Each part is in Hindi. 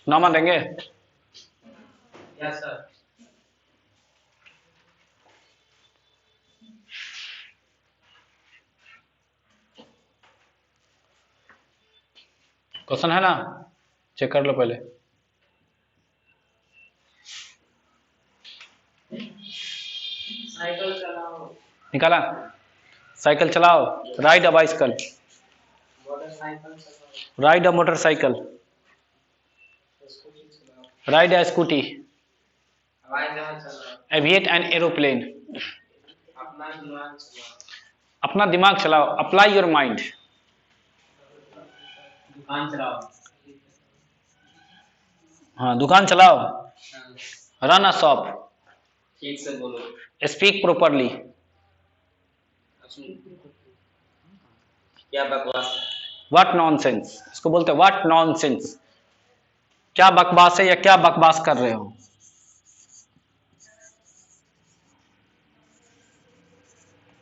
नामा देंगे। Yes sir. क्वेश्चन है ना, चेक कर लो पहले। साइकिल चलाओ। निकाला? साइकिल चलाओ, राइड अ बाइसिकल। मोटरसाइकिल चलाओ। Ride a motorcycle. स्कूटी चलाओ। Ride a scooty. हवाई जहाज चलाओ। एविएट एन एरोप्लेन। अपना दिमाग चलाओ। अपना दिमाग चलाओ, अप्लाई योर माइंड। दुकान चलाओ। हाँ, दुकान चलाओ। Run a shop. ठीक से बोलो। Speak properly. क्या बकवास। व्हाट नॉनसेंस, इसको बोलते हैं व्हाट नॉनसेंस। क्या बकवास है या क्या बकवास कर रहे हो।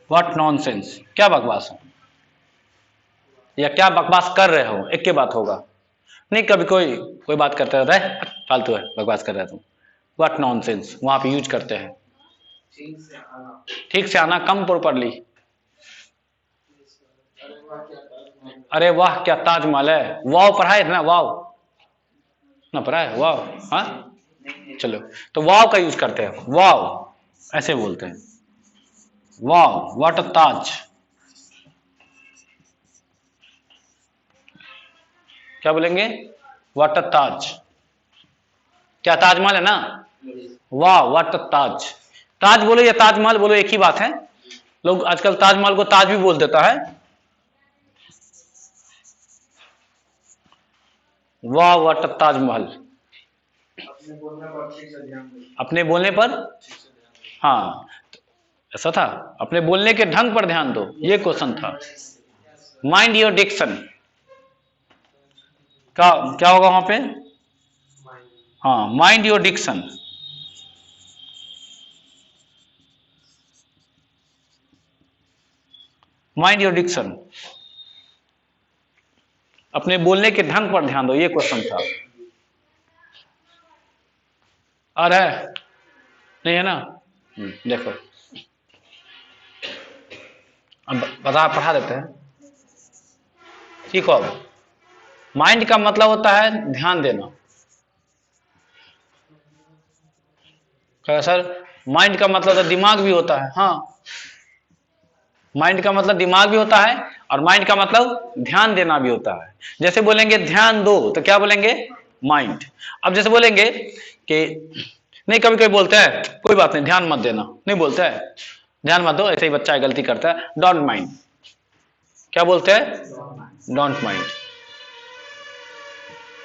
व्हाट नॉनसेंस, क्या बकवास है या क्या बकवास कर रहे हो, एक के बात होगा। नहीं, कभी कोई कोई बात करते रहता है, फालतू है, बकवास कर रहे हो तुम। व्हाट नॉनसेंस वहां पे यूज करते हैं। ठीक से आना। ठीक से आना, कम प्रॉपरली। अरे वाह क्या ताजमहल है, वाव पढ़ा है ना, वाव ना पढ़ा है, वाव। हाँ चलो, तो वाव का यूज करते हैं, वाव ऐसे बोलते हैं, वाव व्हाट अ ताज। क्या बोलेंगे, व्हाट अ ताज। क्या ताजमहल है ना, वाह व्हाट अ ताज। ताज बोलो या ताजमहल बोलो एक ही बात है। लोग आजकल ताजमहल को ताज भी बोल देता है। वाह व्हाट अ ताजमहल। अपने बोलने पर, हाँ ऐसा था, अपने बोलने के ढंग पर ध्यान दो, ये क्वेश्चन था। Mind your diction. क्या होगा वहां पे, हाँ mind your diction. Mind your diction, अपने बोलने के ढंग पर ध्यान दो, ये क्वेश्चन था। आ रहा है नहीं है ना, देखो अब बता पढ़ा देते हैं, ठीक हो। अब माइंड का मतलब होता है ध्यान देना। सर माइंड का मतलब तो दिमाग भी होता है, हाँ माइंड का मतलब दिमाग भी होता है और माइंड का मतलब ध्यान देना भी होता है। जैसे बोलेंगे ध्यान दो तो क्या बोलेंगे, माइंड। अब जैसे बोलेंगे कि नहीं, कभी कभी बोलते हैं कोई बात नहीं ध्यान मत देना, नहीं बोलते हैं ध्यान मत दो, ऐसे ही बच्चा गलती करता है, डोंट माइंड। क्या बोलते हैं, डोंट माइंड,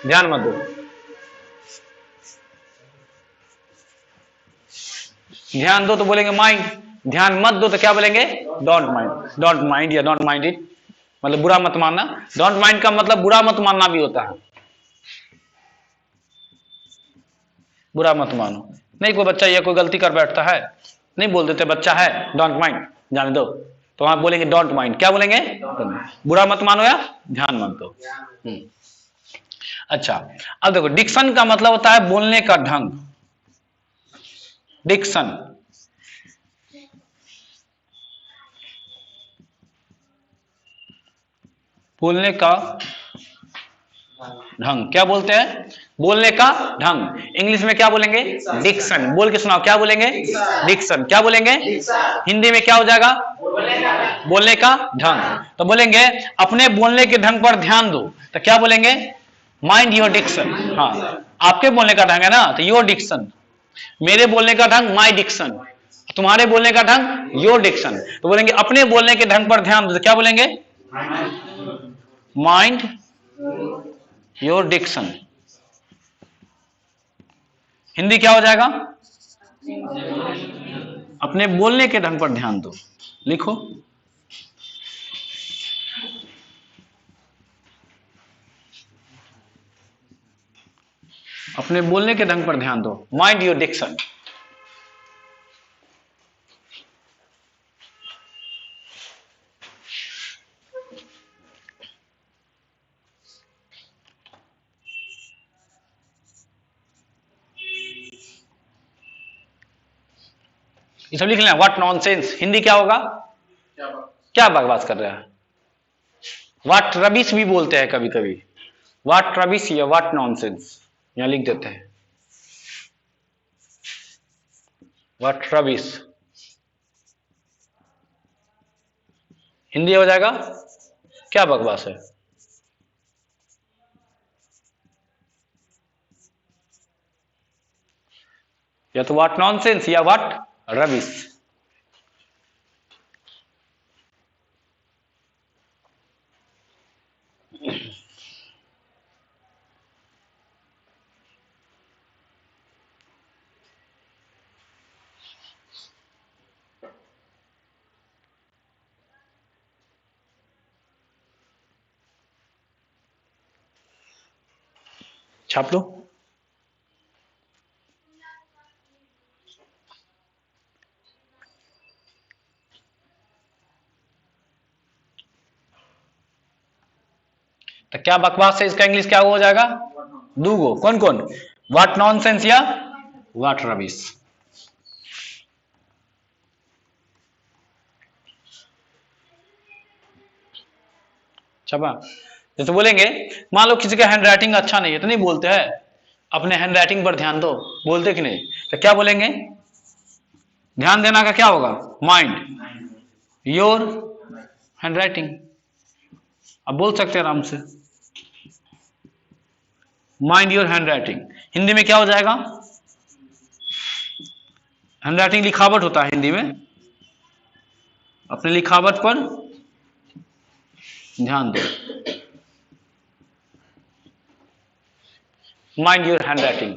ध्यान मत दो। ध्यान दो तो बोलेंगे माइंड, ध्यान मत दो तो क्या बोलेंगे, डोंट माइंड। डोंट माइंड या डोंट माइंड इट मतलब बुरा मत मानना। डोंट माइंड का मतलब बुरा मत मानना भी होता है, बुरा मत मानो। नहीं कोई बच्चा या कोई गलती कर बैठता है, नहीं बोल देते बच्चा है डोंट माइंड, जाने दो, तो वहां बोलेंगे डोंट माइंड। क्या बोलेंगे, बुरा मत मानो या ध्यान मत दो। अच्छा, अब देखो डिक्शन का मतलब होता है बोलने का ढंग। डिक्शन, बोलने का ढंग। क्या बोलते हैं, बोलने का ढंग। इंग्लिश में क्या बोलेंगे, डिक्शन। बोल के सुनाओ, क्या बोलेंगे, डिक्शन। क्या बोलेंगे, हिंदी में क्या हो जाएगा, बोलने का ढंग। तो बोलेंगे अपने बोलने के ढंग पर ध्यान दो, तो क्या बोलेंगे, माइंड योर डिक्शन। हाँ आपके बोलने का ढंग है ना, तो योर डिक्शन। मेरे बोलने का ढंग माई डिक्शन, तुम्हारे बोलने का ढंग योर डिक्शन। तो बोलेंगे अपने बोलने के ढंग पर ध्यान दो, तो क्या बोलेंगे, माइंड योर डिक्शन। हिंदी क्या हो जाएगा, अपने बोलने के ढंग पर ध्यान दो। लिखो, अपने बोलने के ढंग पर ध्यान दो, माइंड योर डिक्शन। ये सब लिख लेना, व्हाट नॉनसेंस। हिंदी क्या होगा? क्या बकवास कर रहा है। व्हाट रबिश भी बोलते हैं कभी कभी, व्हाट रबिश या व्हाट नॉनसेंस, यहां लिख देते हैं व्हाट रबिश। हिंदी हो जाएगा क्या बकवास है। या तो व्हाट नॉनसेंस या व्हाट रबिश। छाप लो। तो क्या बकवास है, इसका इंग्लिश क्या हो जाएगा? दूगो। कौन कौन? व्हाट नॉनसेंस या व्हाट रबिश। छपा। जैसे बोलेंगे, मान लो किसी का हैंड राइटिंग अच्छा नहीं है तो नहीं बोलते हैं अपने हैंड राइटिंग पर ध्यान दो, बोलते कि नहीं? तो क्या बोलेंगे? ध्यान देना का क्या होगा? Mind your hand writing. अब बोल सकते हैं आराम से, mind your hand writing. Hindi में क्या हो जाएगा? हैंड राइटिंग लिखावट होता है हिंदी में, अपने लिखावट पर ध्यान दो, माइंड योर हैंड राइटिंग।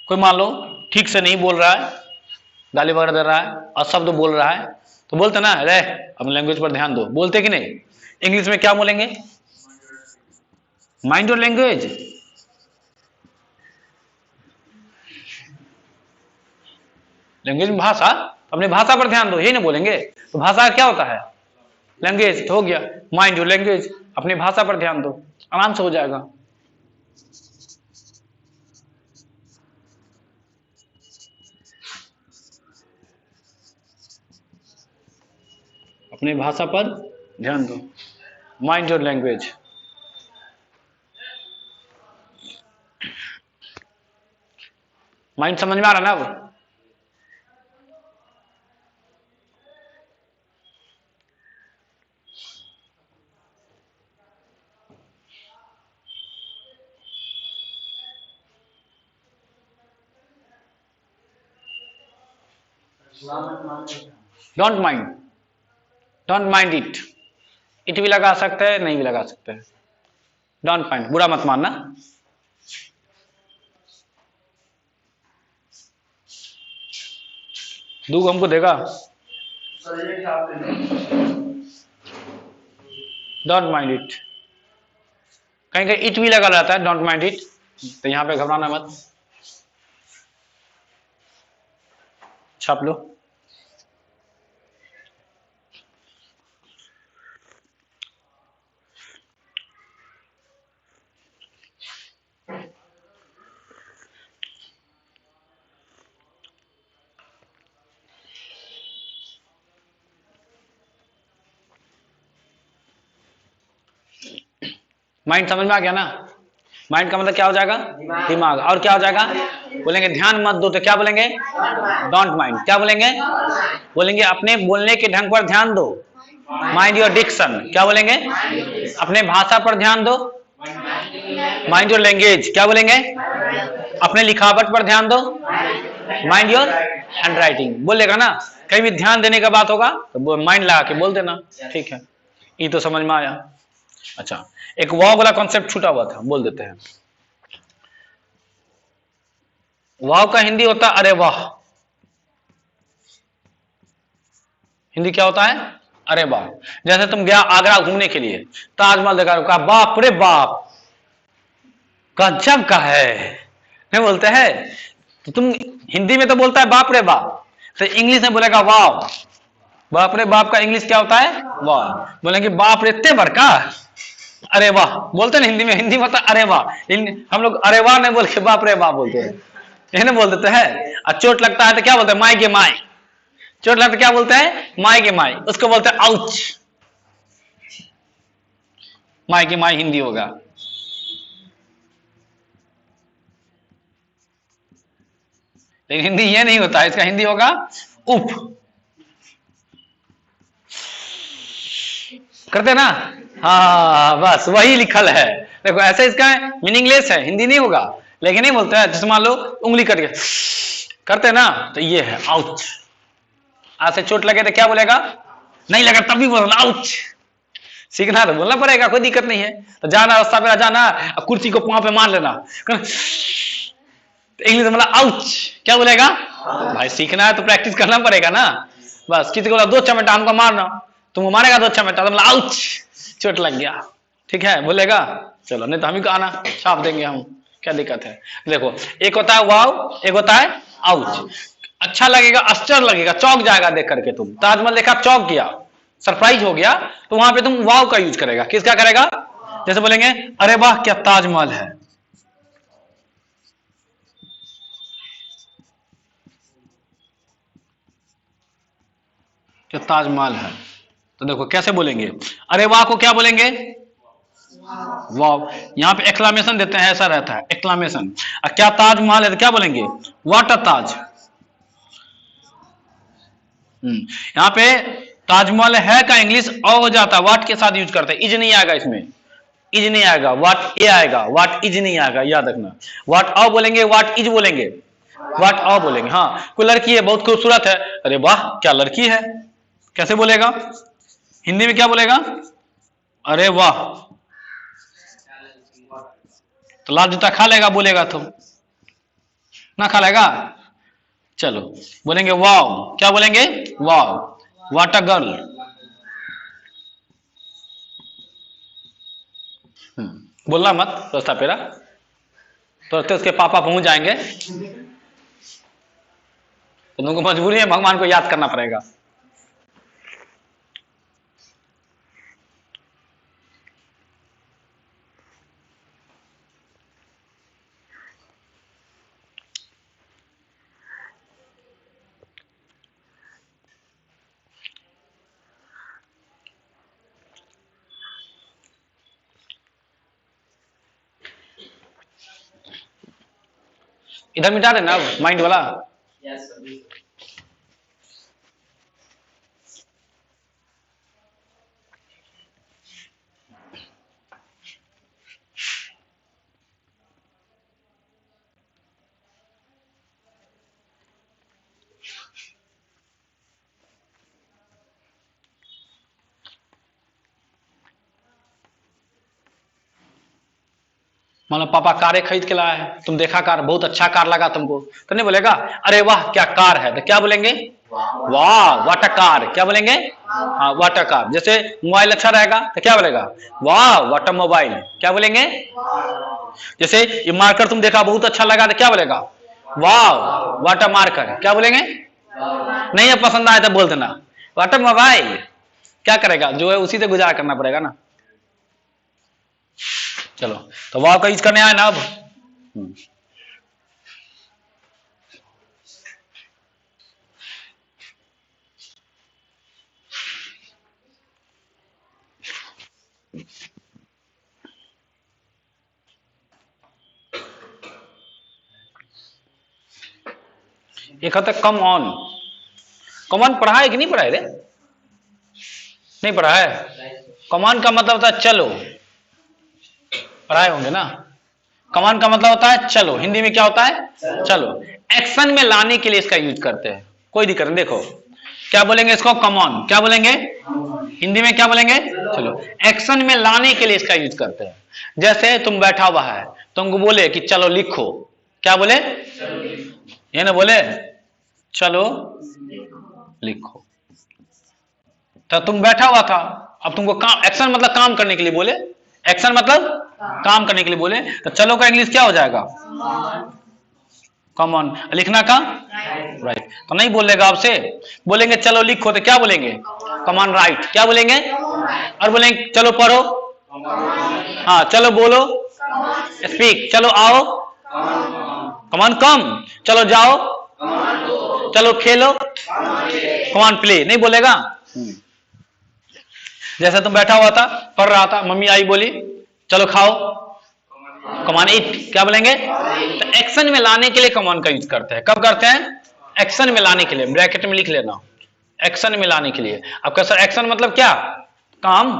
कोई मान लो ठीक से नहीं बोल रहा है, गाली वगैरह दे रहा है, अशब्द बोल रहा है, तो बोलते ना रे अपने लैंग्वेज पर ध्यान दो, बोलते कि नहीं? इंग्लिश में क्या बोलेंगे? Mind your language. लैंग्वेज में भाषा, अपनी भाषा पर ध्यान दो, यही ना बोलेंगे? तो भाषा क्या होता है? लैंग्वेज। तो हो गया माइंड योर लैंग्वेज, अपनी भाषा पर ध्यान दो, आराम से हो जाएगा। अपनी भाषा पर ध्यान दो, माइंड योर लैंग्वेज। माइंड समझ में आ रहा ना अब? Don't mind, don't mind it. It भी लगा सकते हैं, नहीं भी लगा सकते हैं। डोंट माइंड, बुरा मत मानना। दूग हमको देगा। डोंट माइंड इट, कहीं कहीं इट भी लगा रहता है, डोंट माइंड इट, तो यहां पे घबराना मत, छाप लो। माइंड समझ में आ गया ना? माइंड का मतलब क्या हो जाएगा? दिमाग। और क्या हो जाएगा? बोलेंगे ध्यान मत दो तो क्या बोलेंगे? Don't mind. क्या बोलेंगे? बोलेंगे अपने बोलने के ढंग पर ध्यान दो, माइंड योर डिक्शन। क्या बोलेंगे? अपने भाषा पर ध्यान दो, माइंड योर लैंग्वेज। क्या बोलेंगे? अपने लिखावट पर ध्यान दो, माइंड योर हैंड राइटिंग। बोलेगा ना, कहीं भी ध्यान देने का बात होगा तो माइंड लगा के बोल देना। ठीक है, ये तो समझ में आया। अच्छा, एक वाह वाला कॉन्सेप्ट छूटा हुआ था, बोल देते हैं। वाह का हिंदी होता है अरे वाह। हिंदी क्या होता है? अरे वाह। जैसे तुम गया आगरा घूमने के लिए, ताजमहल देखा, कहा बाप रे बाप गजब का है, नहीं बोलते हैं? तो तुम हिंदी में तो बोलता है बाप रे बाप, तो इंग्लिश में बोलेगा वाह। बाप रे बाप का इंग्लिश क्या होता है? वाह। बोलेंगे बाप रे इतने बड़का, अरे वाह बोलते ना हिंदी में, हिंदी मतलब अरे वाह। हम लोग अरे वाह नहीं बोल के बाप रे वाह बोलते हैं, ये ना बोल देते हैं। और चोट लगता है तो क्या बोलते हैं, माई के माई। चोट लगता है क्या बोलते हैं, माई के माई, उसको बोलते हैं आउच। माई के माई हिंदी होगा। लेकिन हिंदी ये नहीं होता है, इसका हिंदी होगा उफ। करते ना, हाँ बस वही लिखल है। देखो ऐसे इसका मीनिंगलेस है, हिंदी नहीं होगा। लेकिन नहीं बोलते हैं, जैसे मान लो उंगली कट गया करते ना, तो ये है आउच। आज से चोट लगे तो क्या बोलेगा, नहीं लगा तब भी बोलना आउच। सीखना तो बोलना पड़ेगा, कोई दिक्कत नहीं है। तो जाना रास्ता पे जाना, कुर्सी को पांव पे मार लेना, इंग्लिश मतलब आउच, क्या बोलेगा भाई। सीखना है तो प्रैक्टिस करना पड़ेगा ना। बस किसी को दो चमेटा हमको मारना, तुम मारेगा दो चमेटा तो मतलब आउच, चोट लग गया, ठीक है बोलेगा। चलो नहीं तो हम ही को आना छाप देंगे हम, क्या दिक्कत है। देखो एक होता है वाव, एक होता है आउच। अच्छा लगेगा, आश्चर्य लगेगा, चौंक जाएगा देख करके। तुम ताजमहल देखा, चौंक गया, सरप्राइज हो गया, तो वहां पे तुम वाव का यूज करेगा। किसका करेगा, जैसे बोलेंगे अरे वाह क्या ताजमहल है, क्या ताजमहल है। तो देखो कैसे बोलेंगे, अरे वाह को क्या बोलेंगे, वाव। यहां पे एक्सक्लेमेशन देते हैं, ऐसा रहता है एक्सक्लेमेशन। क्या ताजमहल है तो क्या बोलेंगे, व्हाट अ ताज। यहां पे ताजमहल है का इंग्लिश अ हो जाता है, व्हाट के साथ यूज करते हैं, इज नहीं आएगा इसमें, इज नहीं आएगा, व्हाट ए आएगा, व्हाट इज नहीं आएगा, याद रखना। व्हाट अ बोलेंगे, व्हाट इज बोलेंगे, व्हाट अ बोलेंगे। हाँ कोई लड़की है बहुत खूबसूरत है, अरे वाह क्या लड़की है, कैसे बोलेगा, हिंदी में क्या बोलेगा, अरे वाह। तो लाल जूता खा लेगा बोलेगा तो, ना खा लेगा। चलो बोलेंगे वाव, क्या बोलेंगे, वाव, व्हाट अ गर्ल। बोलना मत रास्ता पेरा, तो उसके पापा पहुंच जाएंगे, तो तुमको मजबूरी है भगवान को याद करना पड़ेगा। इधर मिटा देना माइंड वाला। Yes, sir. मान लो पापा कारें खरीद के लाया है, तुम देखा कार, बहुत अच्छा कार लगा तुमको, तो नहीं बोलेगा अरे वाह क्या कार है, तो क्या बोलेंगे, वाह व्हाट अ कार, क्या बोलेंगे, हाँ व्हाट अ कार। जैसे मोबाइल अच्छा रहेगा तो क्या बोलेगा, वाह व्हाट अ मोबाइल, क्या बोलेंगे। जैसे ये मार्कर तुम देखा बहुत अच्छा लगा तो क्या बोलेगा, वाह व्हाट अ मार्कर, क्या बोलेंगे। नहीं है पसंद आया तो बोल देना व्हाट अ मोबाइल, क्या करेगा, जो है उसी से गुजारा करना पड़ेगा ना। चलो तो वाव का यूज करने आए ना अब। एक हद तक कम ऑन, कम ऑन पढ़ा है कि नहीं पढ़ा है रे, नहीं पढ़ा है। कमान का मतलब होता है चलो, पढ़ाए होंगे ना। कमान का मतलब होता है चलो, हिंदी में क्या होता है चलो। एक्शन में लाने के लिए इसका यूज करते हैं, कोई दिक्कत नहीं। देखो क्या बोलेंगे इसको, कमान, क्या बोलेंगे हिंदी में, क्या बोलेंगे चलो। एक्शन में लाने के लिए इसका यूज करते हैं। जैसे तुम बैठा हुआ है, तुमको बोले कि चलो लिखो, क्या बोले, ये ना बोले चलो लिखो। तो तुम बैठा हुआ था, अब तुमको काम, एक्शन मतलब काम करने के लिए बोले, एक्शन मतलब काम करने के लिए बोले, तो चलो का इंग्लिश क्या हो जाएगा, कॉमन। लिखना का राइट। तो नहीं बोलेगा आपसे, बोलेंगे चलो लिखो तो क्या बोलेंगे, कमान राइट, क्या बोलेंगे। और बोलेंगे चलो पढ़ो, हाँ चलो बोलो, स्पीक, चलो आओ, कमान कम, चलो जाओ, चलो खेलो, कमान प्ले, नहीं बोलेगा। जैसे तुम बैठा हुआ था, पढ़ रहा था, मम्मी आई बोली चलो खाओ, कमान ईट, क्या बोलेंगे? तो एक्शन में लाने के लिए कमान का यूज करते हैं। कब करते हैं? एक्शन में लाने के लिए, ब्रैकेट में लिख लेना, एक्शन में लाने के लिए। अब कैसा एक्शन मतलब क्या? काम,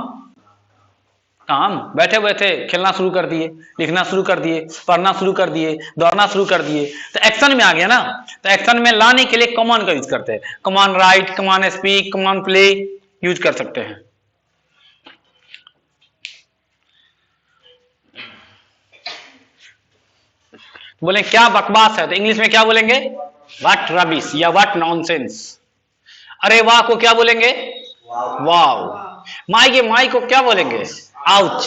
काम, बैठे हुए थे, खेलना शुरू कर दिए, लिखना शुरू कर दिए, पढ़ना शुरू कर दिए, दौड़ना शुरू कर दिए, तो एक्शन में आ गया ना। तो एक्शन में लाने के लिए कमान का यूज करते हैं। कमान राइट, कमान स्पीक, कमान प्ले यूज कर सकते हैं। बोले क्या बकवास है, तो इंग्लिश में क्या बोलेंगे? व्हाट रबिश या व्हाट नॉनसेंस। अरे वाह को क्या बोलेंगे? वाव। माई को क्या बोलेंगे? आउच,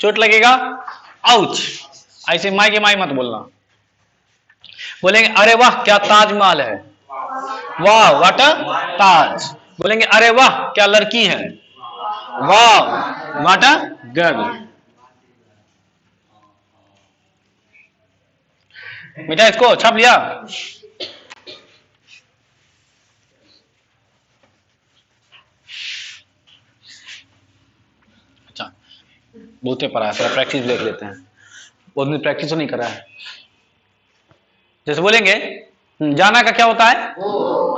चोट लगेगा, आउच। ऐसे माई के माई मत बोलना। बोलेंगे अरे वाह क्या ताजमहल है, वाह व्हाट अ ताज। बोलेंगे अरे वाह क्या लड़की है, वाह व्हाट अ गर्ल। बेटा इसको छाप लिया। अच्छा बहुते पढ़ा है, थोड़ा प्रैक्टिस देख लेते हैं। बहुत दिन प्रैक्टिस तो नहीं करा है। जैसे बोलेंगे जाना का क्या होता है?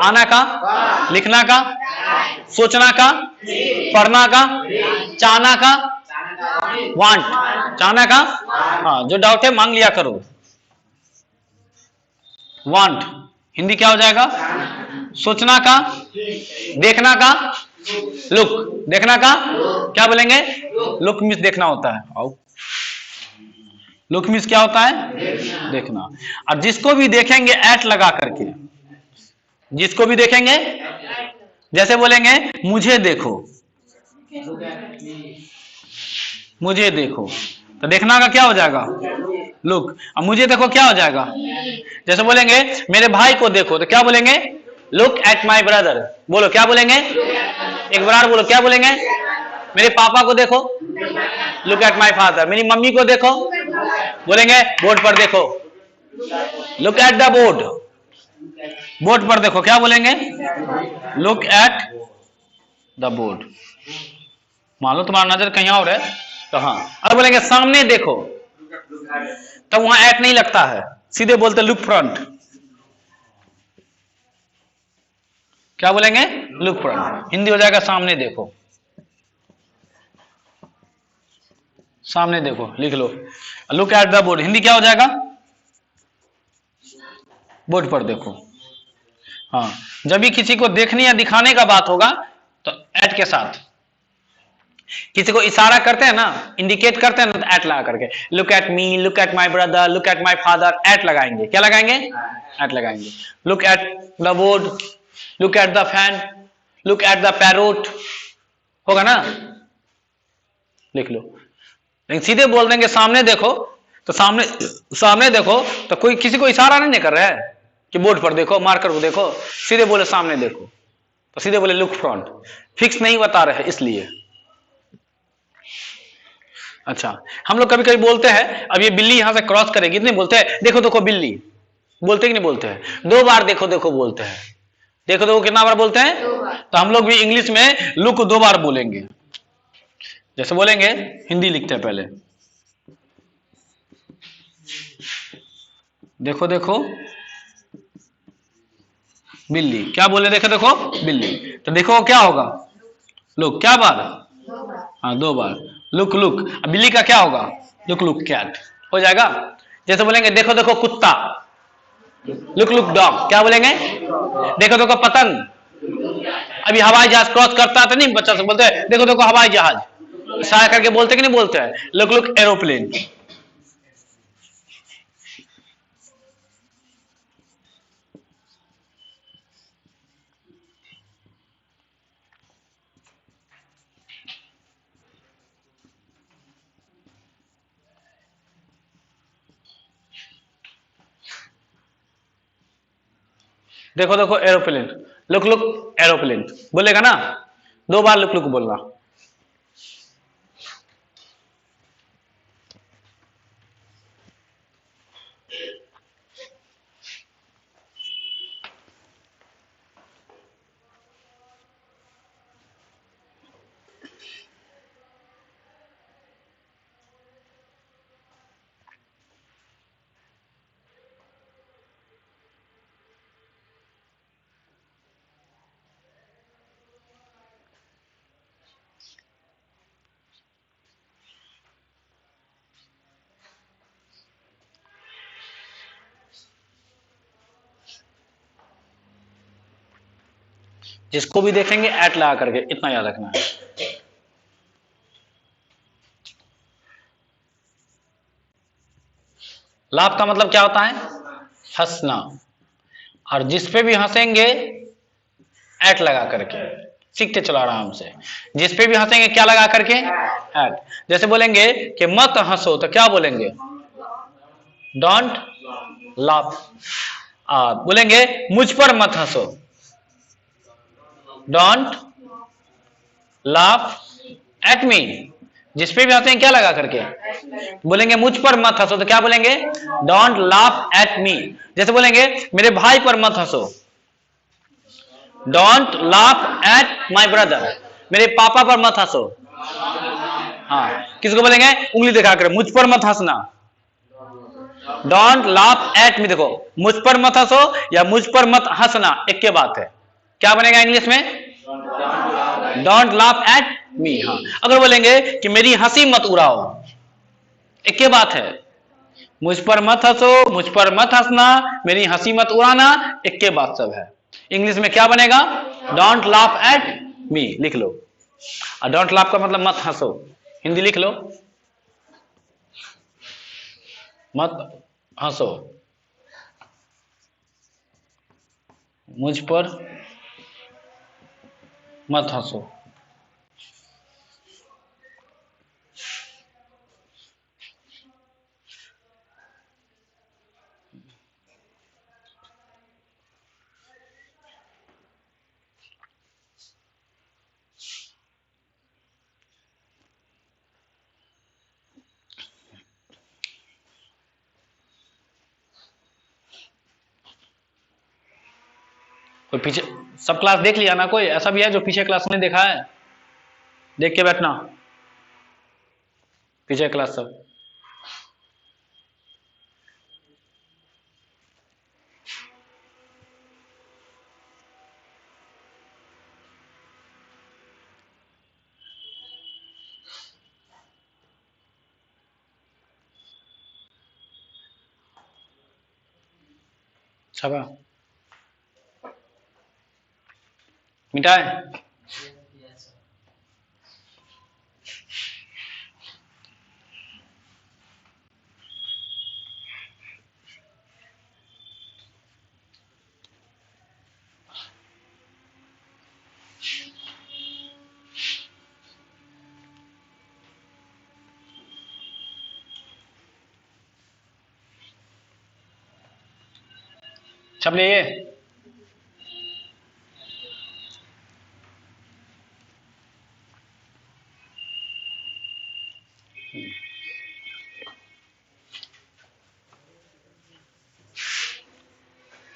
आना का, लिखना का, सोचना का, पढ़ना का, चाहना का, वांट, चाहना का। हाँ जो डाउट है मांग लिया करो। वांट हिंदी क्या हो जाएगा? सोचना का, देखना का, लुक, देखना का क्या बोलेंगे? लुक मीन्स देखना होता है। आओ, लुक मीन्स क्या होता है? देखना। और जिसको भी देखेंगे एट लगा करके, जिसको भी देखेंगे, जैसे बोलेंगे मुझे देखो, मुझे देखो, तो देखना का क्या हो जाएगा? लुक। अब मुझे देखो क्या हो जाएगा? जैसे बोलेंगे मेरे भाई को देखो, तो क्या बोलेंगे? Look at my brother. बोलो क्या बोलेंगे? एक बार बोलो क्या बोलेंगे? मेरे पापा को देखो, लुक एट माई फादर। मेरी मम्मी को देखो, बोलेंगे बोर्ड पर देखो, look at the board. Board पर देखो, क्या बोलेंगे? Look at the board. मान लो तुम्हारा नजर कहीं और है तो हाँ। अब बोलेंगे सामने देखो, तब वहां एट नहीं लगता है, सीधे बोलते लुक फ्रंट। क्या बोलेंगे? Look front. हिंदी हो जाएगा सामने देखो, सामने देखो, लिख लो। Look at the board Hindi क्या हो जाएगा? बोर्ड पर देखो। हाँ जब भी किसी को देखने या दिखाने का बात होगा तो एट के साथ, किसी को इशारा करते हैं ना, इंडिकेट करते हैं ना, तो एट लगा करके, look at me, look at my brother, look at my father, at लगाएंगे। क्या लगाएंगे? एट लगाएंगे। Look at the board, look at the fan, look at the parrot, होगा ना? लिख लो। लेकिन सीधे बोल देंगे सामने देखो, तो सामने देखो तो कोई किसी को इशारा नहीं कर रहा है कि बोर्ड पर देखो, मार्कर को देखो। सीधे बोले सामने देखो, तो सीधे बोले लुक फ्रंट। फिक्स नहीं बता रहे इसलिए। अच्छा हम लोग कभी कभी बोलते हैं, अब ये बिल्ली यहां से क्रॉस करेगी, नहीं बोलते हैं देखो देखो बिल्ली, बोलते कि नहीं बोलते हैं? 2 बार देखो देखो बोलते हैं। देखो देखो कितना बार बोलते हैं? तो हम लोग भी इंग्लिश में लुक 2 बार बोलेंगे। जैसे बोलेंगे, हिंदी लिखते हैं पहले, देखो देखो बिल्ली। क्या बोले? देखो देखो बिल्ली, तो देखो क्या होगा? लुक। क्या बार? हाँ 2 बार। Look look. बिल्ली का क्या होगा? लुक लुक कैट हो जाएगा। जैसे बोलेंगे देखो देखो कुत्ता, लुक लुक डॉग। क्या बोलेंगे? देखो देखो पतंग। अभी हवाई जहाज क्रॉस करता तो नहीं, बच्चा से बोलते हैं देखो देखो हवाई जहाज, इशारा करके बोलते कि नहीं बोलते हैं? Look look aeroplane. देखो देखो एरोप्लेन, लुक लुक एरोप्लेन बोलेगा ना। 2 बार लुक लुक बोलना। जिसको भी देखेंगे एट लगा करके, इतना याद रखना है। लाभ का मतलब क्या होता है? हंसना। और जिस पे भी हंसेंगे एट लगा करके, सीखते चलो आराम से। जिस पे भी हंसेंगे क्या लगा करके? एट। जैसे बोलेंगे कि मत हंसो तो क्या बोलेंगे? Don't laugh. बोलेंगे मुझ पर मत हंसो, डोंट लाफ एट मी। जिस पे भी हंसेंगे क्या लगा करके? बोलेंगे मुझ पर मत हंसो तो क्या बोलेंगे? Don't laugh at me. जैसे बोलेंगे मेरे भाई पर मत हंसो, don't laugh at my brother. मेरे पापा पर मत हंसो। हाँ, किसको बोलेंगे? उंगली दिखा कर, मुझ पर मत हंसना, डोंट लाफ एट मी। देखो, मुझ पर मत हंसो या मुझ पर मत हंसना एक के बात है। क्या बनेगा इंग्लिश में? Don't laugh at me. हाँ, अगर बोलेंगे कि मेरी हंसी मत उड़ाओ, एक के बात है। मुझ पर मत हंसो, मुझ पर मत हंसना, मेरी हंसी मत उड़ाना, एक के बात सब है। इंग्लिश में क्या बनेगा? Don't laugh at me. लिख लो। और डोंट लाफ का मतलब मत हंसो, हिंदी लिख लो, मत हंसो, मुझ पर मत हंसो। कोई पीछे, सब क्लास देख लिया ना? कोई ऐसा भी है जो पीछे क्लास नहीं देखा है? देख के बैठना, पीछे क्लास सब। छापा मिटाए। छप लिए?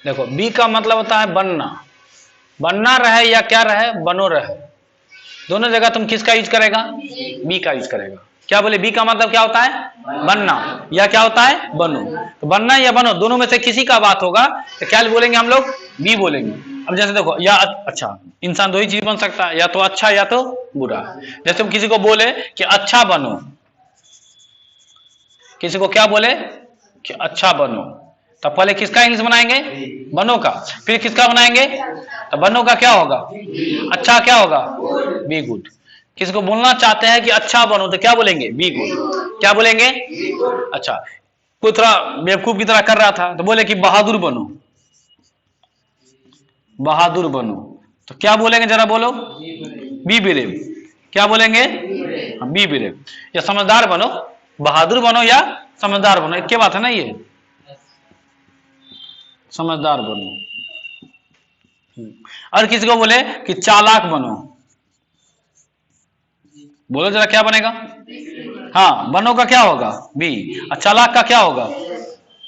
देखो, बी का मतलब होता है बनना। बनना रहे या क्या रहे, बनो रहे, दोनों जगह तुम किसका यूज करेगा? बी का यूज करेगा। क्या बोले? बी का मतलब क्या होता है? बनना, या क्या होता है? बनो। तो बनना या बनो दोनों में से किसी का बात होगा तो क्या बोलेंगे हम लोग? बी बोलेंगे। अब जैसे देखो, या अच्छा, इंसान दो ही चीज बन सकता है, या तो अच्छा या तो बुरा। जैसे हम किसी को बोले कि अच्छा बनो, किसी को क्या बोले कि अच्छा बनो, तो पहले किसका इंग्लिश बनाएंगे? बनो का। फिर किसका बनाएंगे? तो बनो का क्या होगा? अच्छा क्या होगा? Be good. किसी को बोलना चाहते हैं कि अच्छा बनो तो क्या बोलेंगे? Be good. क्या बोलेंगे? अच्छा, कोई थोड़ा बेवकूफ की तरह कर रहा था तो बोले कि बहादुर बनो, बहादुर बनो, तो क्या बोलेंगे जरा बोलो? Be brave. क्या बोलेंगे? Be brave. या समझदार बनो, बहादुर बनो या समझदार बनो, एक के बात है ना ये, समझदार बनो। और किसी को बोले कि चालाक बनो, बोलो जरा क्या बनेगा? हाँ, बनो का क्या होगा? बी। और चालाक का क्या होगा?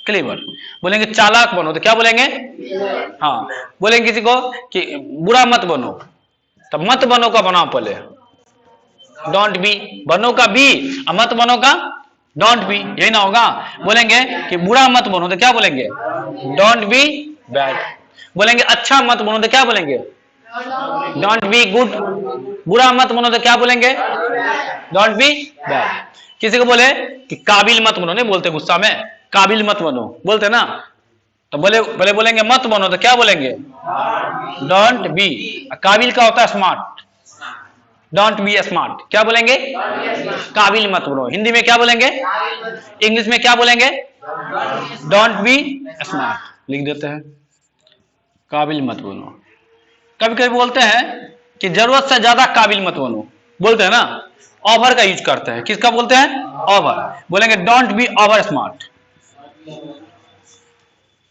क्लेवर। बोलेंगे चालाक बनो तो क्या बोलेंगे? हाँ। बोलेंगे किसी को कि बुरा मत बनो, तो मत बनो का बनाओ पहले, डोंट बी। बनो का बी और मत बनो का डोंट बी, यही ना होगा? बोलेंगे कि बुरा मत बनो तो क्या बोलेंगे? Don't be bad. बोलेंगे अच्छा मत बनो तो क्या बोलेंगे? Don't be good. बुरा मत बनो तो क्या बोलेंगे? Don't be bad. किसी को बोले कि काबिल मत बनो, नहीं बोलते गुस्सा में, काबिल मत बनो बोलते ना, तो तो बोले बोले बोलेंगे मत बनो, तो क्या बोलेंगे? Don't be. काबिल का होता है स्मार्ट, डोंट बी स्मार्ट। क्या बोलेंगे? काबिल मत बनो। हिंदी में क्या बोलेंगे? इंग्लिश में क्या बोलेंगे? Don't be smart. लिख देते हैं, काबिल मत बनो। कभी कभी बोलते हैं कि जरूरत से ज्यादा काबिल मत बनो, बोलते हैं ना, ओवर का यूज करते हैं। किसका बोलते हैं? ओवर। बोलेंगे don't be over smart,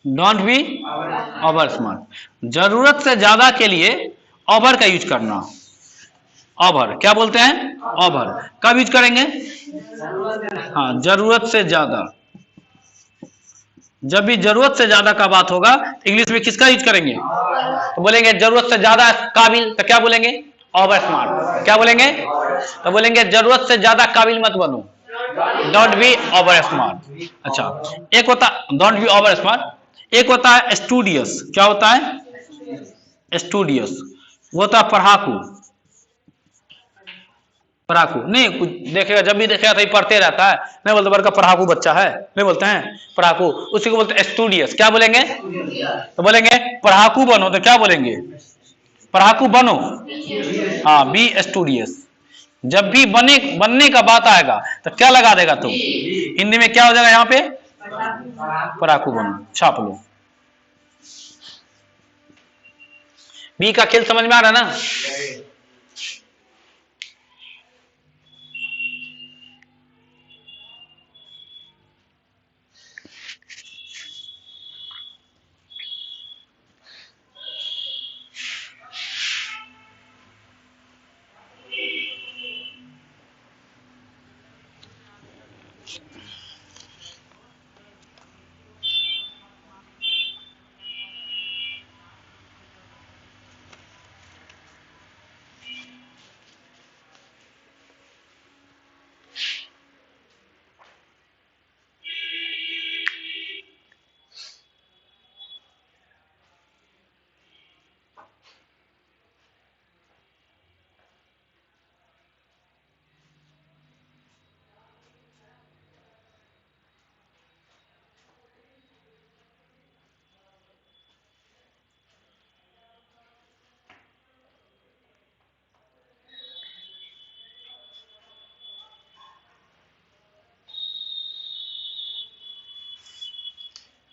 don't be over smart. जरूरत से ज्यादा के लिए ओवर का यूज करना, ओवर। क्या बोलते हैं? ओवर। कब यूज करेंगे? हाँ, जरूरत से ज्यादा। जब भी जरूरत से ज्यादा का बात होगा इंग्लिश में किसका यूज करेंगे? तो बोलेंगे जरूरत से ज्यादा काबिल, तो क्या बोलेंगे? Over smart. क्या बोलेंगे? तो बोलेंगे जरूरत से ज्यादा काबिल मत बनो, डोंट बी ओवर स्मार्ट। अच्छा, एक होता डोंट बी ओवर स्मार्ट, एक होता है स्टूडियस। क्या होता है? स्टूडियस। वो होता है पढ़ाकू। पढ़ाकू नहीं, कुछ देखेगा, जब भी देखेगा तो पढ़ते रहता है, नहीं बोलते बड़का पढ़ाकू बच्चा है, नहीं बोलते हैं पढ़ाकू, उसी को बोलते हैं स्टूडियस। क्या बोलेंगे? तो बोलेंगे पढ़ाकू बनो, तो क्या बोलेंगे? पढ़ाकू बनो, हाँ, बी स्टूडियस। जब भी बनने का बात आएगा तो क्या लगा देगा तुम? हिंदी में क्या हो जाएगा यहाँ पे? पढ़ाकू बनो। छाप लो। बी का खेल समझ में आ रहा है ना?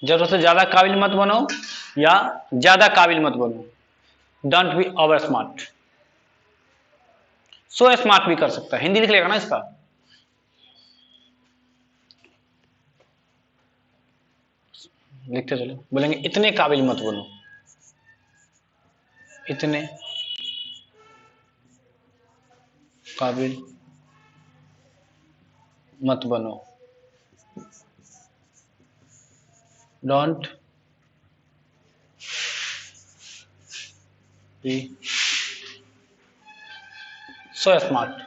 जरूरत से ज्यादा काबिल मत बनो या ज्यादा काबिल मत बनो, don't be over smart. So smart भी कर सकता है, हिंदी लिख लेगा ना इसका। लिखते चलो, बोलेंगे इतने काबिल मत बनो, इतने काबिल मत बनो, डोंट बी सो स्मार्ट।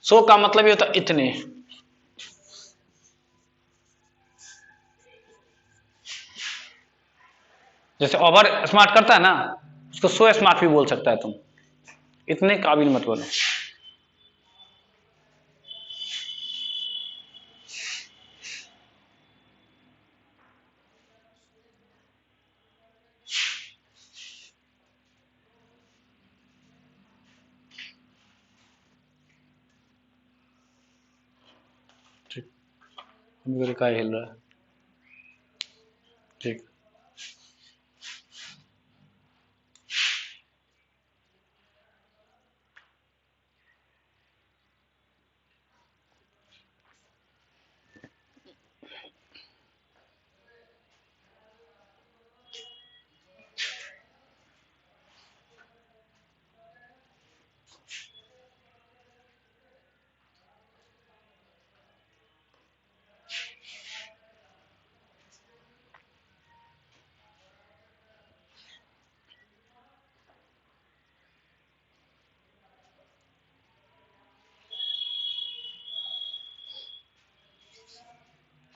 सो का मतलब ये होता है इतने। जैसे ओवर स्मार्ट करता है ना, उसको सो स्मार्ट भी बोल सकता है तुम। इतने काबिल मत बनो। ठीक, मेरे का हिल रहा है। ठीक,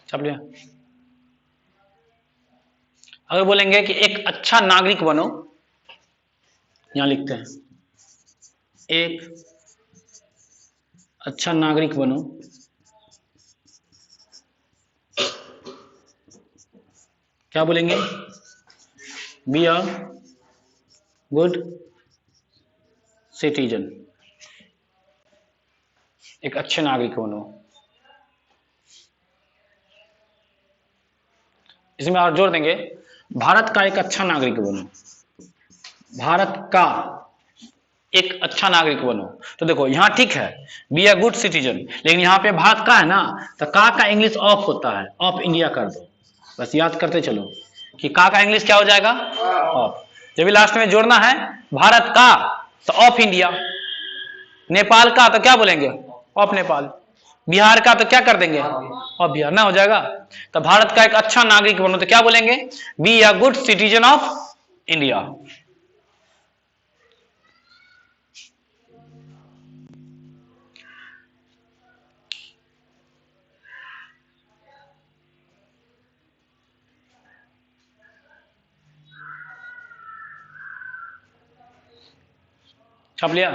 छाप लिया। अगर बोलेंगे कि एक अच्छा नागरिक बनो, यहां लिखते हैं एक अच्छा नागरिक बनो, क्या बोलेंगे? बी अ गुड सिटीजन, एक अच्छे नागरिक बनो। इसमें और जोड़ देंगे भारत का एक अच्छा नागरिक बनो, भारत का एक अच्छा नागरिक बनो। तो देखो यहां ठीक है बी अ गुड सिटीजन, लेकिन यहां पे भारत का है ना, तो का इंग्लिश ऑफ होता है, ऑफ इंडिया कर दो, बस याद करते चलो कि का इंग्लिश क्या हो जाएगा, ऑफ। जब भी लास्ट में जोड़ना है भारत का तो ऑफ इंडिया, नेपाल का तो क्या बोलेंगे, ऑफ नेपाल, बिहार का तो क्या कर देंगे, ऑफ बिहार, ना हो जाएगा। तो भारत का एक अच्छा नागरिक बनो तो क्या बोलेंगे, B a good citizen of India. छाप लिया।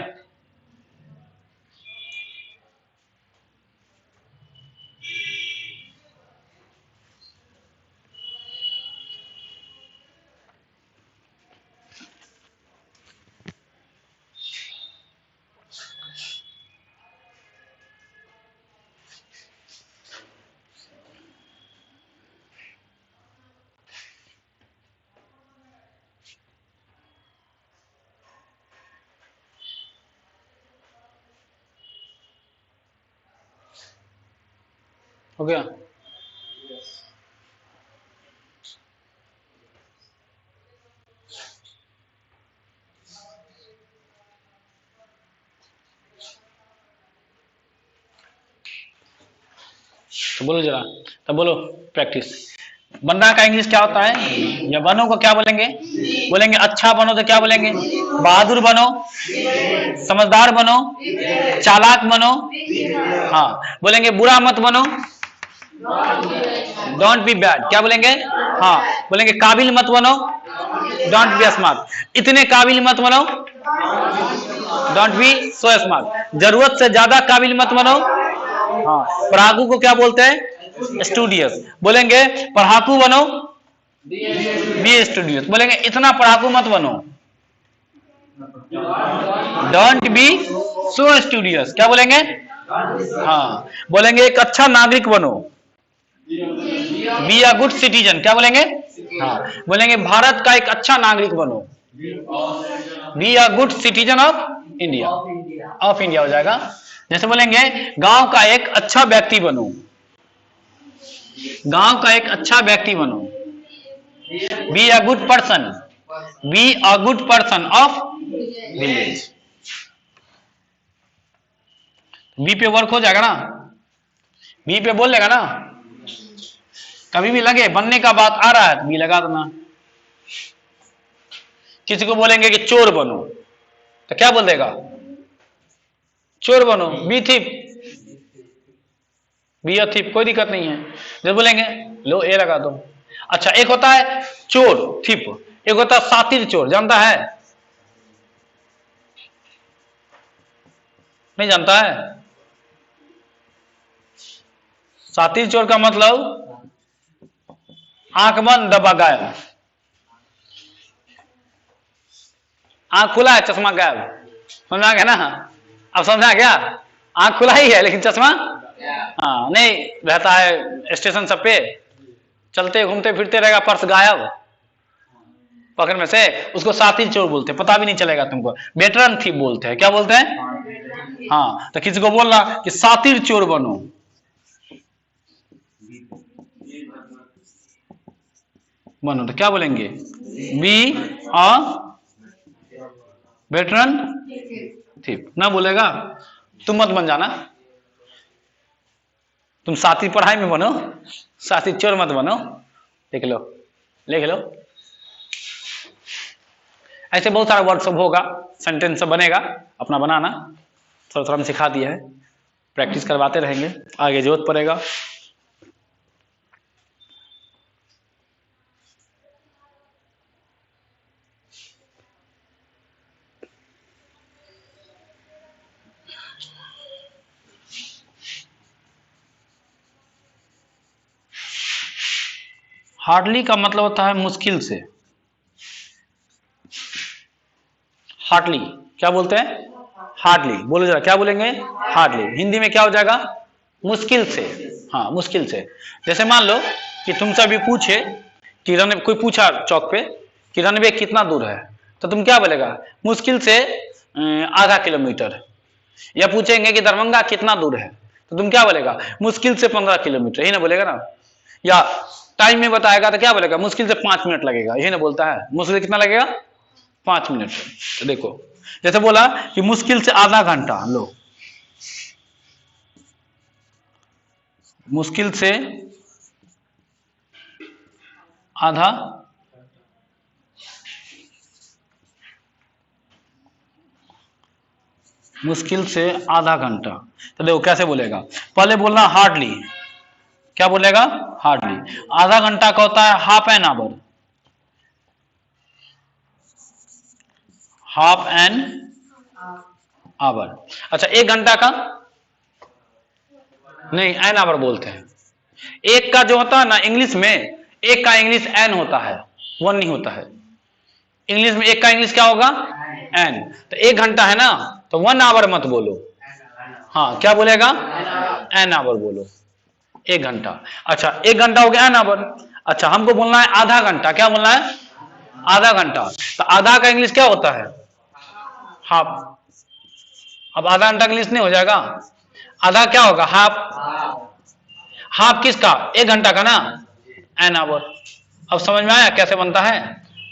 हो गया। तो बोलो जरा, तब बोलो प्रैक्टिस। बनना का इंग्लिश क्या होता है, या बनो को क्या बोलेंगे, बोलेंगे अच्छा बनो तो क्या बोलेंगे, बहादुर बनो, समझदार बनो, चालाक बनो, हाँ बोलेंगे बुरा मत बनो, डोंट बी बैड, क्या बोलेंगे, हाँ बोलेंगे काबिल मत बनो, डोंट बी स्मार्ट, इतने काबिल मत बनो, डोंट बी सो स्मार्ट, जरूरत से ज्यादा काबिल मत बनो, हाँ पढ़ाकू को क्या बोलते हैं, स्टूडियस, बोलेंगे पढ़ाकू बनो, बी स्टूडियस, बोलेंगे इतना पढ़ाकू मत बनो, डोंट बी सो स्टूडियस, क्या बोलेंगे, हाँ बोलेंगे एक अच्छा नागरिक बनो, बी अ गुड सिटीजन, क्या बोलेंगे, हाँ बोलेंगे भारत का एक अच्छा नागरिक बनो, be a good citizen of India, of India हो जाएगा। जैसे बोलेंगे गांव का एक अच्छा व्यक्ति बनो, गांव का एक अच्छा व्यक्ति बनो, be a good person, be a good person of village, be पे वर्क हो जाएगा ना, बी पे बोल लेगा ना, कभी भी लगे बनने का बात आ रहा है तो बी लगा देना। किसी को बोलेंगे कि चोर बनो तो क्या बोल देगा, चोर बनो, बी थिप, बी अ थिप, कोई दिक्कत नहीं है। जब बोलेंगे लो ए लगा दो। अच्छा एक होता है चोर थिप, एक होता है सातिर चोर, जानता है, नहीं जानता है, सातिर चोर का मतलब आंख बंद दबा गायब, आंख खुला है चश्मा गायब, समझ आ गया ना, अब समझा गया, आंख खुला ही है लेकिन चश्मा हाँ नहीं रहता है, स्टेशन सब पे चलते घूमते फिरते रहेगा, पर्स गायब पकड़ में से, उसको सातिर चोर बोलते हैं, पता भी नहीं चलेगा तुमको, वेटरन थीप बोलते हैं, क्या बोलते हैं, हाँ तो किसी को बोलना कि सातिर चोर बनो, बनो तो क्या बोलेंगे, बी अ वेटरन थीप, ना बोलेगा तुम मत बन जाना, तुम साथी पढ़ाई में बनो, साथी चोर मत बनो, लिख लो, लिख लो। ऐसे बहुत सारा वर्ड सब होगा, सेंटेंस सब बनेगा, अपना बनाना, थोड़ा थोड़ा हम सिखा दिया है, प्रैक्टिस करवाते रहेंगे, आगे जरूरत पड़ेगा। हार्डली का मतलब होता है मुश्किल से, हार्डली, क्या बोलते हैं? हार्डली। बोलो जरा, क्या बोलेंगे? हार्डली। हिंदी में क्या हो जाएगा? मुश्किल से। हाँ, मुश्किल से। जैसे मान लो कि तुमसे अभी पूछे कि रन, कोई पूछा चौक पे कि रनवे कितना दूर है, तो तुम क्या बोलेगा? मुश्किल से आधा किलोमीटर। या पूछेंगे कि दरभंगा कितना दूर है, तो तुम क्या बोलेगा? मुश्किल से 15 किलोमीटर, यही ना बोलेगा ना। या टाइम में बताएगा तो क्या बोलेगा? मुश्किल से 5 मिनट लगेगा, यही ना बोलता है। मुश्किल कितना लगेगा? 5 मिनट। तो देखो, जैसे बोला कि मुश्किल से आधा घंटा, लो, मुश्किल से आधा, मुश्किल से आधा घंटा। तो देखो कैसे बोलेगा, पहले बोलना हार्डली, क्या बोलेगा? हार्डली। आधा घंटा का होता है half an hour, half an hour. अच्छा, एक घंटा का? नहीं, एन आवर बोलते हैं। एक का जो होता है ना इंग्लिश में, एक का इंग्लिश एन होता है, वन नहीं होता है। इंग्लिश में एक का इंग्लिश क्या होगा? एन। तो एक घंटा है ना, तो 1 आवर मत बोलो। हाँ, क्या बोलेगा? एन आवर बोलो, एक घंटा। अच्छा, एक घंटा हो गया एन आवर। अच्छा, हमको बोलना है आधा घंटा, क्या बोलना है? आधा घंटा। तो आधा का इंग्लिश क्या होता है? हाफ। अब आधा घंटा इंग्लिश नहीं हो जाएगा, आधा क्या होगा? हाफ। हाफ किसका? एक घंटा का ना, एन आवर। अब समझ में आया कैसे बनता है?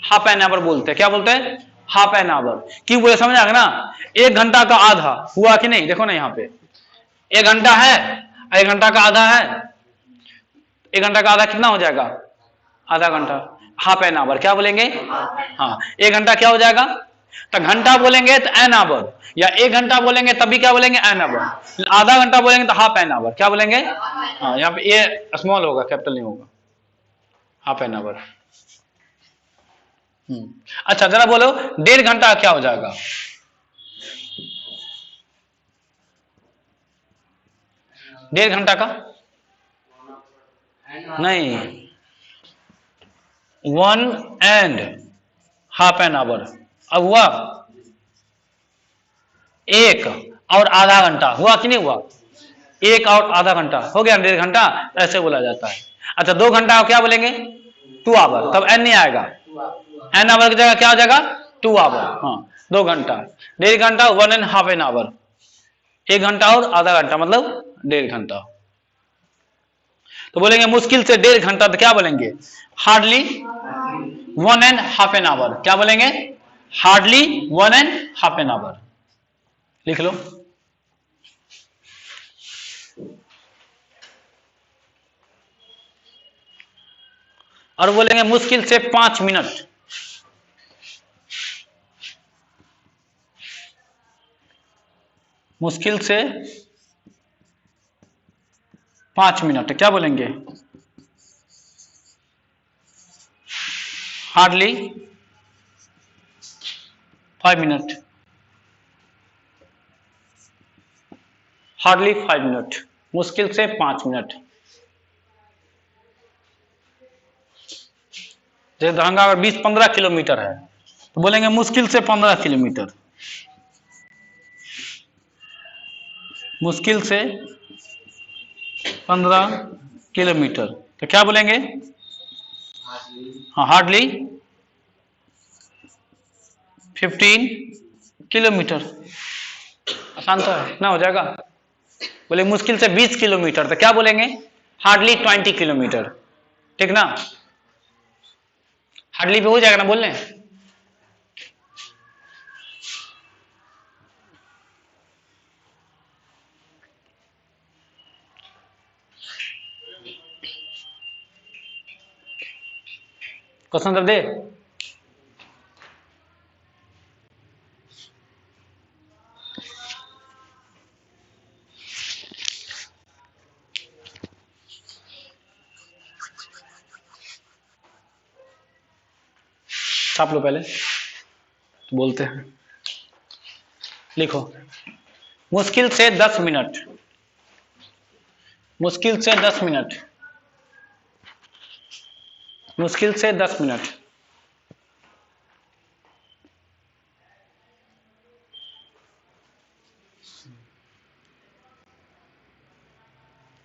हाफ एन आवर बोलते हैं, क्या बोलते हैं? Half an hour. क्यों बोले? समझ आ गया ना? एक घंटा का आधा हुआ कि नहीं? देखो ना यहाँ पे, एक घंटा है, एक घंटा का आधा है। एक घंटा का आधा कितना हो जाएगा? आधा घंटा। हाफ एन आवर क्या बोलेंगे? हाँ, एक घंटा क्या हो जाएगा? तो घंटा बोलेंगे तो एन आवर, या एक घंटा बोलेंगे तभी क्या बोलेंगे? An hour. आधा घंटा बोलेंगे तो हाफ एन आवर, क्या बोलेंगे? हाँ, यहाँ पे ए स्मॉल होगा, कैपिटल नहीं होगा। Half an hour. अच्छा, जरा बोलो, 1.5 घंटा क्या हो जाएगा? डेढ़ घंटा का नहीं, 1 एंड हाफ एन आवर। अब हुआ एक और आधा घंटा, हुआ कि नहीं हुआ? एक और आधा घंटा हो गया, 1.5 घंटा, ऐसे बोला जाता है। अच्छा, 2 घंटा को क्या बोलेंगे? 2 आवर। तब एन नहीं आएगा, एन आवर की जगह क्या हो जाएगा? 2 आवर। हाँ, 2 घंटा। 1.5 घंटा, 1 एंड हाफ एन आवर। 1 घंटा और आधा घंटा मतलब 1.5 घंटा। तो बोलेंगे मुश्किल से 1.5 घंटा, तो क्या बोलेंगे? Hardly 1 and half an hour. क्या बोलेंगे? Hardly 1 and half an hour. लिख लो। और बोलेंगे मुश्किल से 5 मिनट। मुश्किल से 5 मिनट क्या बोलेंगे? Hardly 5 minute. हार्डली 5 मिनट, मुश्किल से 5 मिनट। जैसे दरभंगा अगर 20-15 किलोमीटर है तो बोलेंगे मुश्किल से 15 किलोमीटर। मुश्किल से 15 किलोमीटर, तो क्या बोलेंगे? हाँ, हार्डली 15 किलोमीटर। आसान तो है ना, हो जाएगा। बोले मुश्किल से 20 किलोमीटर, तो क्या बोलेंगे? Hardly 20 kilometre. ठीक ना? हार्डली पे हो जाएगा ना बोलने। क्वेश्चन जब दे, छाप लो पहले, तो बोलते हैं। लिखो, मुश्किल से 10 मिनट। मुश्किल से 10 मिनट। मुश्किल से 10 मिनट।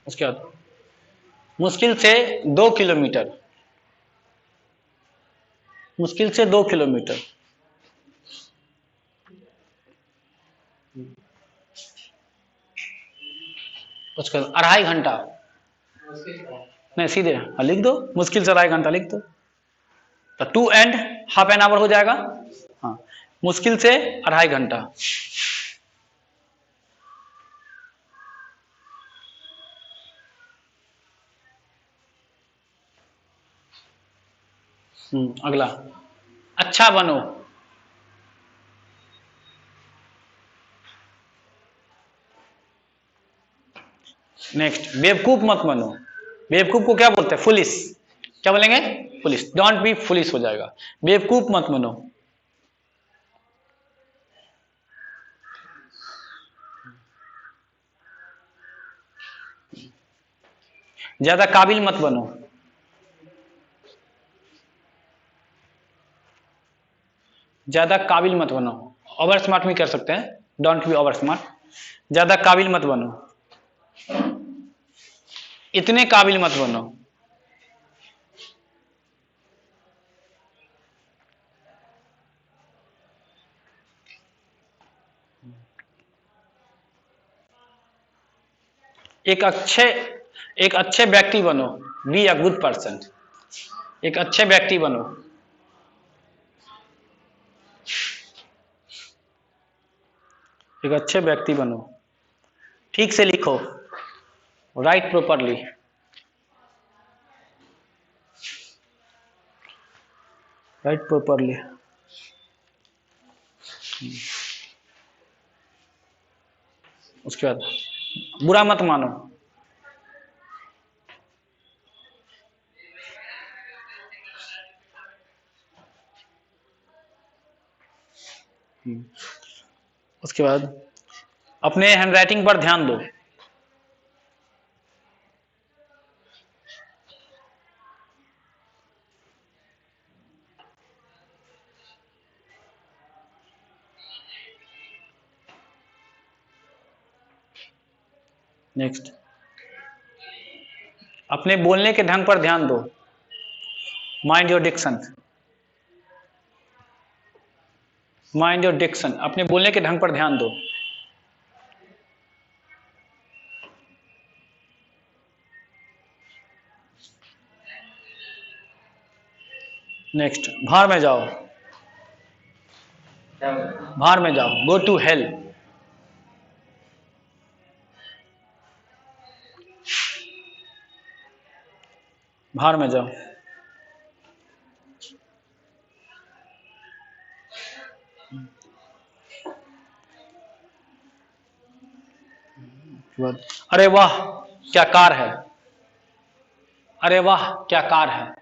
उसके बाद मुश्किल से 2 किलोमीटर, मुश्किल से 2 किलोमीटर। उसके बाद 2.5 घंटा, नहीं सीधे लिख दो, मुश्किल से 2.5 घंटा लिख दो, तो 2 एंड हाफ एन आवर हो जाएगा। हाँ, मुश्किल से 2.5 घंटा। अगला, अच्छा बनो। नेक्स्ट, बेवकूफ मत बनो। बेवकूफ को क्या बोलते हैं? फुलिश। क्या बोलेंगे? फुलिश। डोंट बी फुलिश हो जाएगा, बेवकूफ मत बनो। ज्यादा काबिल मत बनो, ज्यादा काबिल मत बनो। ओवर स्मार्ट भी कर सकते हैं, डोंट बी ओवर स्मार्ट। ज्यादा काबिल मत बनो, इतने काबिल मत बनो। एक अच्छे व्यक्ति बनो, बी अ गुड पर्सन। एक अच्छे व्यक्ति बनो। एक अच्छे व्यक्ति बनो, ठीक से लिखो, राइट प्रॉपरली। Right properly. उसके बाद बुरा मत मानो, उसके बाद अपने हैंडराइटिंग पर ध्यान दो। नेक्स्ट, अपने बोलने के ढंग पर ध्यान दो। Mind your diction. Mind your diction, अपने बोलने के ढंग पर ध्यान दो। नेक्स्ट, भार में जाओ। भार में जाओ, गो टू हेल। भार में जाओ। अरे वाह क्या कार है। अरे वाह क्या कार है।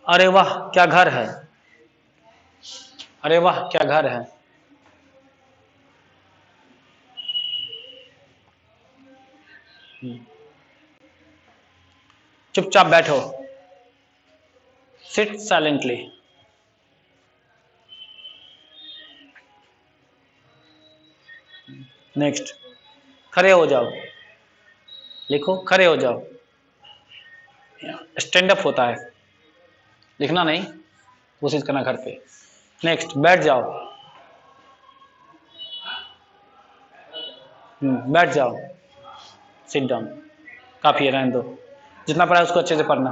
अरे वाह क्या घर है। अरे वाह क्या घर है। चुपचाप बैठो, सिट साइलेंटली। नेक्स्ट, खड़े हो जाओ। लिखो, खड़े हो जाओ। स्टैंड अप होता है, लिखना नहीं, कोशिश करना घर पे। नेक्स्ट, बैठ जाओ। बैठ जाओ, सिट डाउन। काफी है, रहने दो। जितना पढ़ा है उसको अच्छे से पढ़ना।